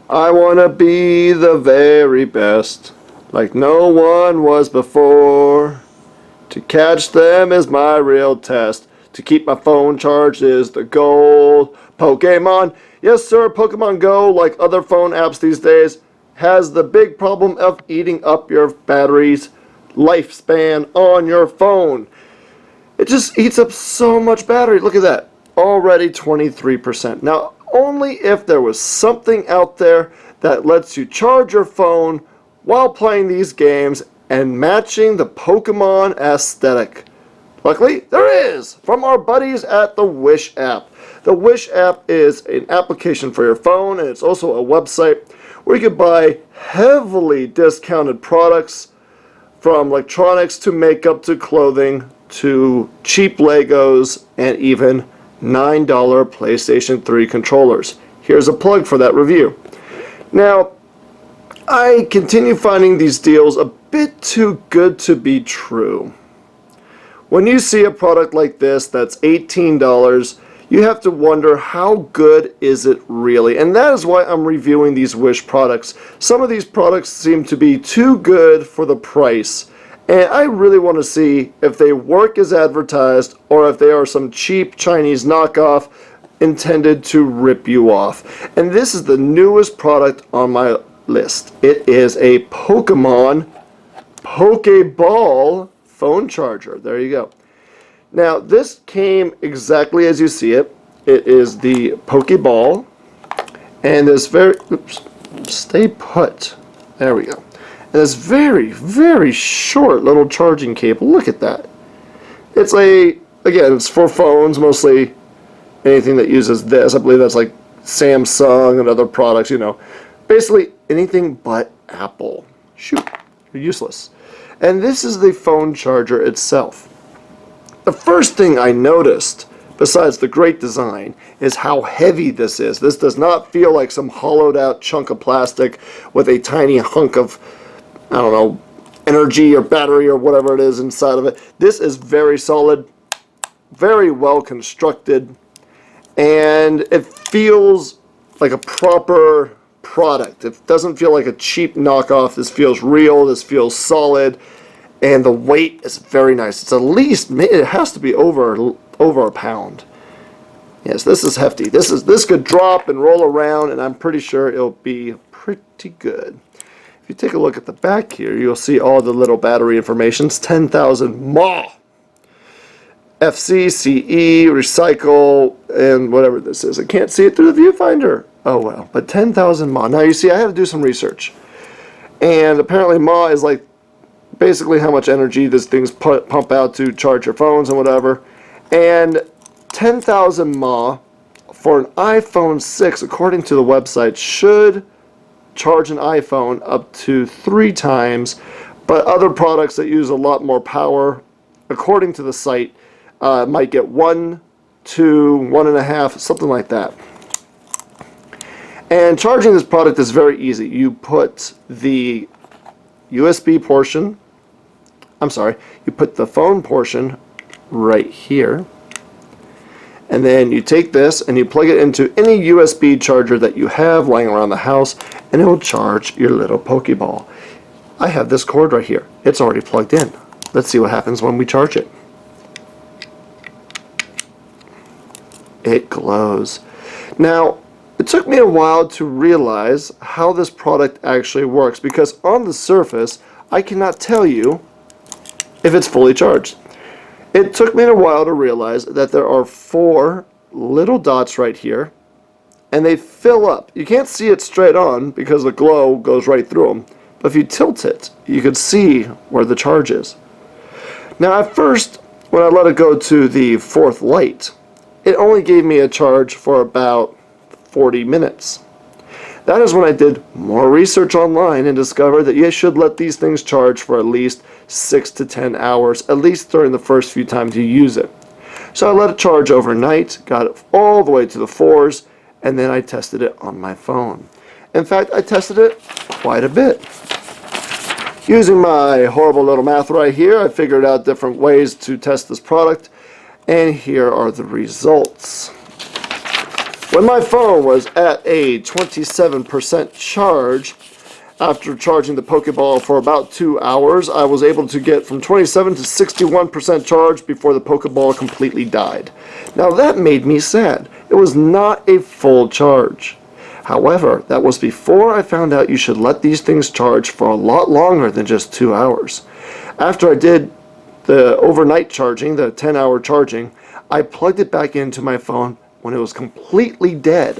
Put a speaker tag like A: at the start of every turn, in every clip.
A: I wanna be the very best, like no one was before. To catch them is my real test. To keep my phone charged is the goal. Pokemon, yes sir, Pokemon Go, like other phone apps these days, has the big problem of eating up your battery's lifespan on your phone. It just eats up so much battery. Look at that. Already 23%. Now, only if there was something out there that lets you charge your phone while playing these games and matching the Pokemon aesthetic. Luckily, there is, from our buddies at the Wish app. The Wish app is an application for your phone, and it's also a website where you can buy heavily discounted products, from electronics to makeup to clothing to cheap Legos and even $9 PlayStation 3 controllers. Here's a plug for that review. Now, I continue finding these deals a bit too good to be true. When you see a product like this that's $18, you have to wonder how good is it really? And that is why I'm reviewing these Wish products. Some of these products seem to be too good for the price. And I really want to see if they work as advertised or if they are some cheap Chinese knockoff intended to rip you off. And this is the newest product on my list. It is a Pokeball phone charger. There you go. Now this came exactly as you see it. It is the Pokeball, and this stay put. There we go. And this very, very short little charging cable. Look at that. It's again, it's for phones, mostly anything that uses this. I believe that's like Samsung and other products, you know. Basically anything but Apple. Shoot, you're useless. And this is the phone charger itself. The first thing I noticed, besides the great design, is how heavy this is. This does not feel like some hollowed out chunk of plastic with a tiny hunk of, I don't know, energy or battery or whatever it is inside of it. This is very solid, very well constructed, and it feels like a proper product. It doesn't feel like a cheap knockoff. This feels real, this feels solid, and the weight is very nice. It's at least, it has to be over a pound. Yes, this is hefty. This could drop and roll around, and I'm pretty sure it'll be pretty good. If you take a look at the back here, you'll see all the little battery information. It's 10,000 mAh. FC, CE, recycle, and whatever this is. I can't see it through the viewfinder. Oh well, but 10,000 mAh. Now you see, I had to do some research. And apparently mAh is like basically how much energy these things pump out to charge your phones and whatever. And 10,000 mAh for an iPhone 6, according to the website, should charge an iPhone up to 3 times, but other products that use a lot more power, according to the site, might get 1, 2, 1.5, something like that. And charging this product is very easy. You put the USB portion, you put the phone portion right here, and then you take this and you plug it into any USB charger that you have lying around the house, and it will charge your little Pokeball. I have this cord right here. It's already plugged in. Let's see what happens when we charge it. It glows. Now, it took me a while to realize how this product actually works, because on the surface, I cannot tell you if it's fully charged. It took me a while to realize that there are 4 little dots right here, and they fill up. You can't see it straight on because the glow goes right through them, but if you tilt it, you can see where the charge is. Now at first, when I let it go to the 4th light, it only gave me a charge for about 40 minutes. That is when I did more research online and discovered that you should let these things charge for at least 6 to 10 hours, at least during the first few times you use it. So I let it charge overnight, got it all the way to the 4s, and then I tested it on my phone. In fact, I tested it quite a bit. Using my horrible little math right here, I figured out different ways to test this product, and here are the results. When my phone was at a 27% charge, after charging the Pokeball for about 2 hours, I was able to get from 27 to 61% charge before the Pokeball completely died. Now that made me sad. It was not a full charge. However, that was before I found out you should let these things charge for a lot longer than just 2 hours. After I did the overnight charging, the 10-hour charging, I plugged it back into my phone when it was completely dead.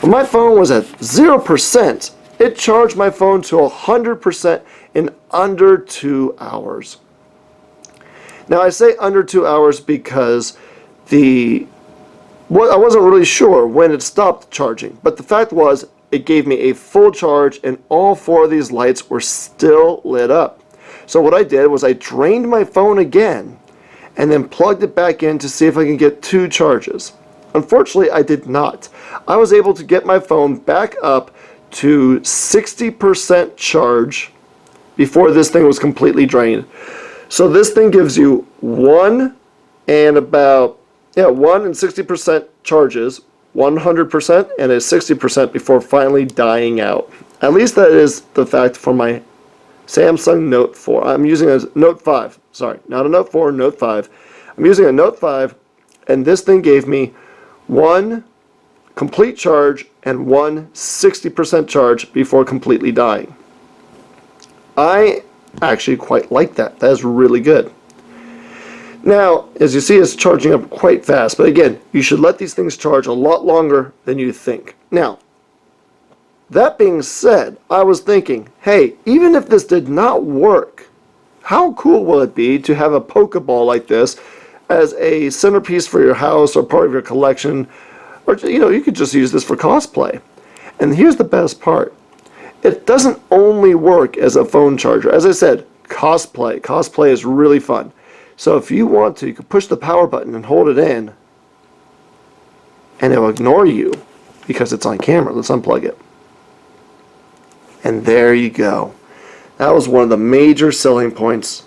A: When my phone was at 0%, it charged my phone to 100% in under 2 hours. Now I say under 2 hours because I wasn't really sure when it stopped charging, but the fact was it gave me a full charge and all 4 of these lights were still lit up. So what I did was I drained my phone again and then plugged it back in to see if I can get 2 charges. Unfortunately, I did not. I was able to get my phone back up to 60% charge before this thing was completely drained. So this thing gives you 1 and 60% charges, 100% and a 60% before finally dying out. At least that is the fact for my Samsung Note 4. I'm using a Note 5. Sorry, not a Note 4, Note 5. I'm using a Note 5, and this thing gave me 1 complete charge and 1 60% charge before completely dying. I actually quite like that. That is really good. Now, as you see, it's charging up quite fast, but again, you should let these things charge a lot longer than you think. Now, that being said, I was thinking, hey, even if this did not work, how cool will it be to have a Pokeball like this as a centerpiece for your house or part of your collection? Or, you could just use this for cosplay. And here's the best part. It doesn't only work as a phone charger. As I said, cosplay. Cosplay is really fun. So if you want to, you can push the power button and hold it in, and it'll ignore you because it's on camera. Let's unplug it. And there you go. That was one of the major selling points,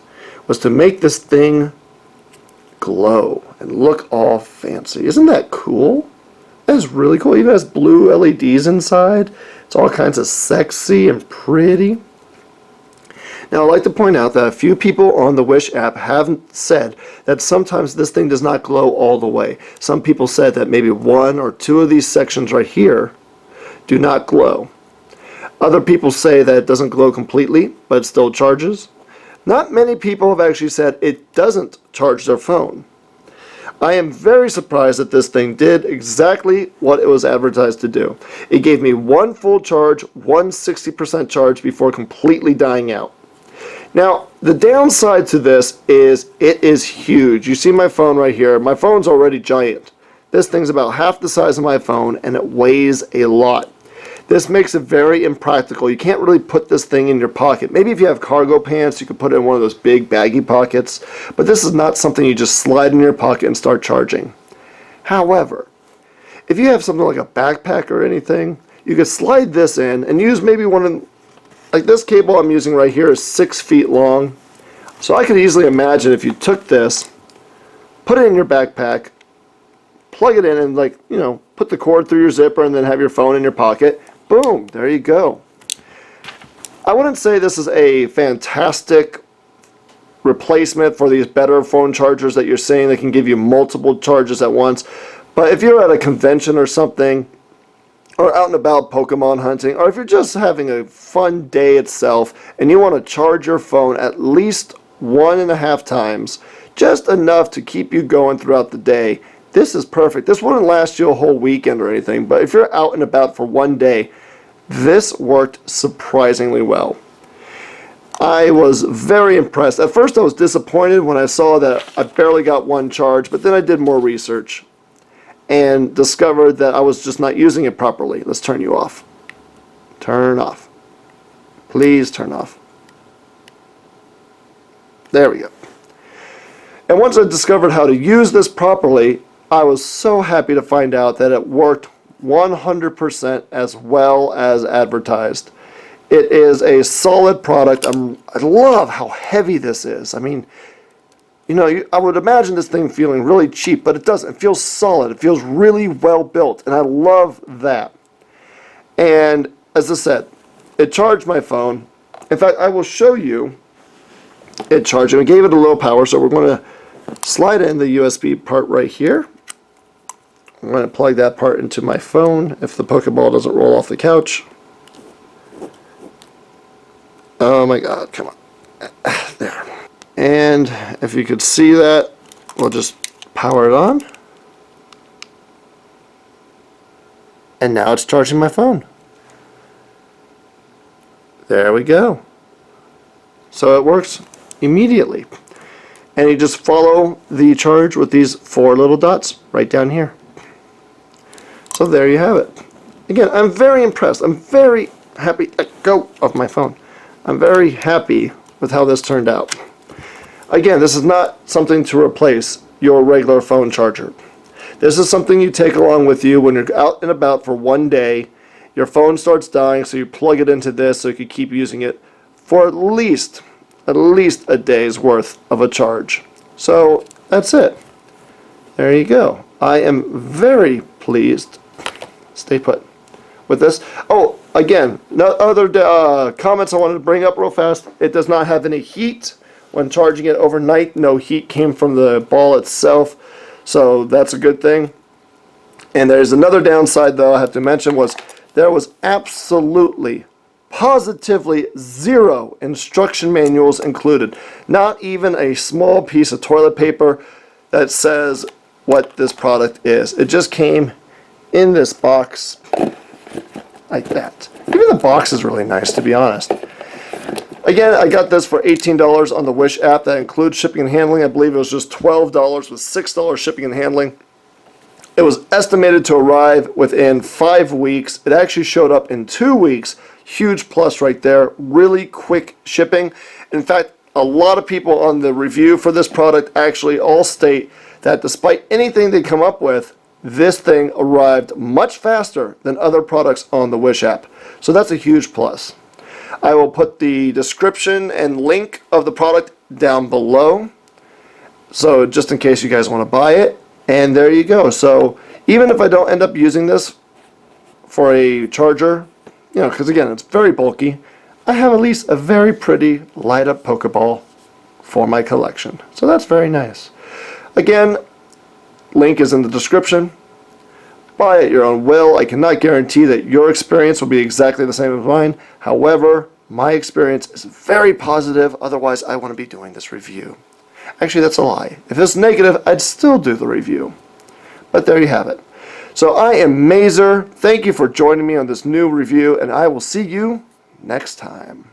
A: was to make this thing glow and look all fancy. Isn't that cool? That is really cool. It even has blue LEDs inside. It's all kinds of sexy and pretty. Now, I'd like to point out that a few people on the Wish app have said that sometimes this thing does not glow all the way. Some people said that maybe 1 or 2 of these sections right here do not glow. Other people say that it doesn't glow completely, but it still charges. Not many people have actually said it doesn't charge their phone. I am very surprised that this thing did exactly what it was advertised to do. It gave me 1 full charge, 1 60% charge before completely dying out. Now, the downside to this is it is huge. You see my phone right here. My phone's already giant. This thing's about half the size of my phone, and it weighs a lot. This makes it very impractical. You can't really put this thing in your pocket. Maybe if you have cargo pants, you could put it in one of those big baggy pockets, but this is not something you just slide in your pocket and start charging. However, if you have something like a backpack or anything, you could slide this in and use maybe one of, like this cable I'm using right here is 6 feet long. So I could easily imagine if you took this, put it in your backpack, plug it in and put the cord through your zipper and then have your phone in your pocket. Boom, there you go. I wouldn't say this is a fantastic replacement for these better phone chargers that you're seeing that can give you multiple charges at once. But if you're at a convention or something, or out and about Pokemon hunting, or if you're just having a fun day itself and you want to charge your phone at least 1.5 times, just enough to keep you going throughout the day, this is perfect. This wouldn't last you a whole weekend or anything, but if you're out and about for one day, this worked surprisingly well. I was very impressed. At first I was disappointed when I saw that I barely got 1 charge, but then I did more research and discovered that I was just not using it properly. Let's turn you off. Turn off. Please turn off. There we go. And once I discovered how to use this properly, I was so happy to find out that it worked 100% as well as advertised. It is a solid product. I love how heavy this is. I mean, you know, I would imagine this thing feeling really cheap, but it doesn't. It feels solid. It feels really well built, and I love that. And as I said, it charged my phone. In fact, I will show you it charging. We gave it a low power, so we're going to slide in the USB part right here. I'm going to plug that part into my phone if the Pokeball doesn't roll off the couch. Oh my god, come on. There. And if you could see that, we'll just power it on. And now it's charging my phone. There we go. So it works immediately. And you just follow the charge with these 4 little dots right down here. So there you have it. Again, I'm very impressed. I'm very happy. Let go of my phone. I'm very happy with how this turned out. Again, this is not something to replace your regular phone charger. This is something you take along with you when you're out and about for one day. Your phone starts dying, so you plug it into this so you can keep using it for at least a day's worth of a charge. So that's it. There you go. I am very pleased. Stay put with this. Oh, again, no other comments I wanted to bring up real fast. It does not have any heat when charging it overnight. No heat came from the ball itself, so that's a good thing. And there's another downside, though, I have to mention, was there was absolutely, positively zero instruction manuals included. Not even a small piece of toilet paper that says what this product is. It just came in this box like that. Even the box is really nice, to be honest. Again, I got this for $18 on the Wish app. That includes shipping and handling. I believe it was just $12 with $6 shipping and handling. It was estimated to arrive within 5 weeks. It actually showed up in 2 weeks. Huge plus right there. Really quick shipping. In fact, a lot of people on the review for this product actually all state that despite anything they come up with, this thing arrived much faster than other products on the Wish app. So that's a huge plus. I will put the description and link of the product down below, so just in case you guys want to buy it. And there you go. So even if I don't end up using this for a charger, you know, because again, it's very bulky, I have at least a very pretty light up Pokeball for my collection. So that's very nice. Again, link is in the description. Buy at your own will. I cannot guarantee that your experience will be exactly the same as mine. However, my experience is very positive. Otherwise, I wouldn't be doing this review. Actually, that's a lie. If it's negative, I'd still do the review. But there you have it. So I am Mazer. Thank you for joining me on this new review, and I will see you next time.